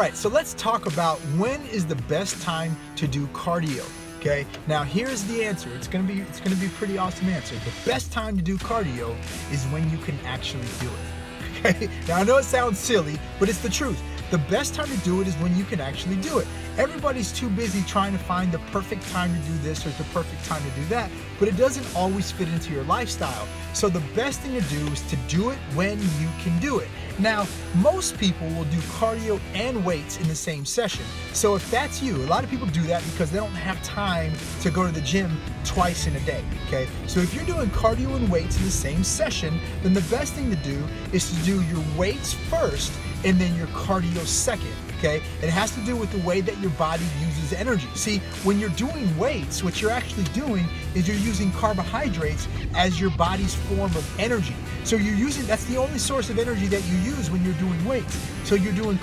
right, so let's talk about when is the best time to do cardio. Okay, now here's the answer. It's gonna be a pretty awesome answer. The best time to do cardio is when you can actually do it. Okay, now I know it sounds silly, but it's the truth. The best time to do it is when you can actually do it. Everybody's too busy trying to find the perfect time to do this or the perfect time to do that, but it doesn't always fit into your lifestyle. So the best thing to do is to do it when you can do it. Now, most people will do cardio and weights in the same session. So if that's you, a lot of people do that because they don't have time to go to the gym twice in a day, okay? So if you're doing cardio and weights in the same session, then the best thing to do is to do your weights first and then your cardio second, okay? It has to do with the way that your body uses energy. See, when you're doing weights, what you're actually doing is you're using carbohydrates as your body's form of energy. So you're using, that's the only source of energy that you use when you're doing weights. So you're using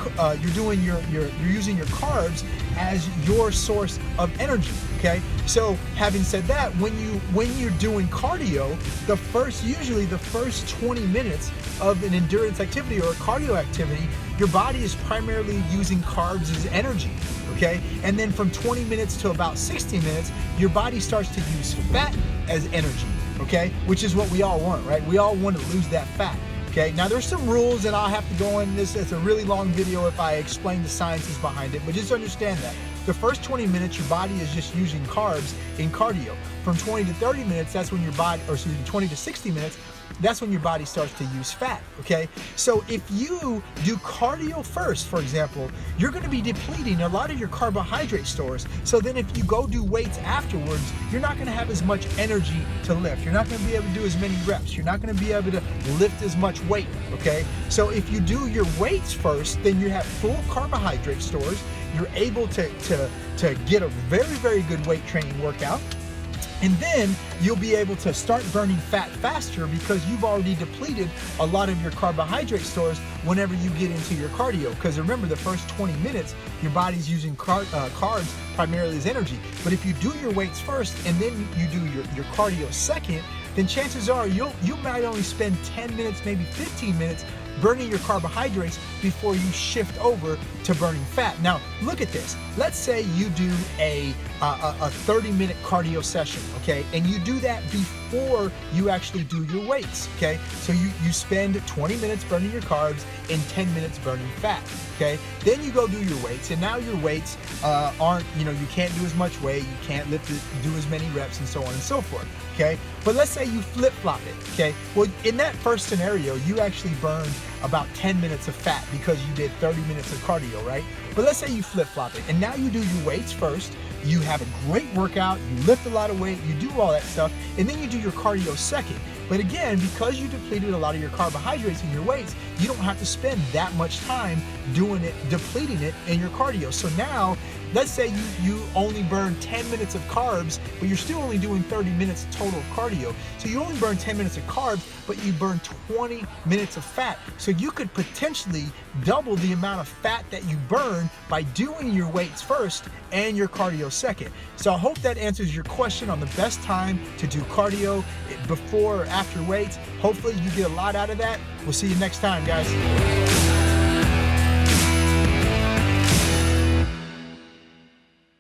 your carbs as your source of energy, okay? So having said that, when you're doing cardio, usually the first 20 minutes of an endurance activity or a cardio activity, your body is primarily using carbs as energy, okay? And then from 20 minutes to about 60 minutes, your body starts to use fat as energy, okay? Which is what we all want, right? We all want to lose that fat, okay? Now there's some rules, and I'll have to go in this. It's a really long video if I explain the sciences behind it, but just understand that the first 20 minutes, your body is just using carbs in cardio. From 20 to 30 minutes, that's when your body, or excuse me, 20 to 60 minutes, that's when your body starts to use fat, okay? So if you do cardio first, for example, you're gonna be depleting a lot of your carbohydrate stores. So then if you go do weights afterwards, you're not gonna have as much energy to lift. You're not gonna be able to do as many reps. You're not gonna be able to lift as much weight, okay? So if you do your weights first, then you have full carbohydrate stores. You're able to get a very, very good weight training workout. And then you'll be able to start burning fat faster because you've already depleted a lot of your carbohydrate stores whenever you get into your cardio. Because remember, the first 20 minutes, your body's using carbs primarily as energy. But if you do your weights first and then you do your cardio second, then chances are you might only spend 10 minutes, maybe 15 minutes burning your carbohydrates before you shift over to burning fat. Now, look at this. Let's say you do a 30-minute cardio session, okay? And you do that before you actually do your weights, okay? So you spend 20 minutes burning your carbs and 10 minutes burning fat, okay? Then you go do your weights, and now your weights aren't, you can't do as much weight, you can't do as many reps, and so on and so forth, okay? But let's say you flip-flop it, okay? Well, in that first scenario, you actually burned about 10 minutes of fat because you did 30 minutes of cardio, right? But let's say you flip-flop it, and now you do your weights first, you have a great workout, you lift a lot of weight, you do all that stuff, and then you do your cardio second. But again, because you depleted a lot of your carbohydrates in your weights, you don't have to spend that much time doing it, depleting it in your cardio. So now, let's say you only burn 10 minutes of carbs, but you're still only doing 30 minutes total of cardio. So you only burn 10 minutes of carbs, but you burn 20 minutes of fat. So you could potentially double the amount of fat that you burn by doing your weights first and your cardio second. So I hope that answers your question on the best time to do cardio before or after weights. Hopefully you get a lot out of that. We'll see you next time, guys.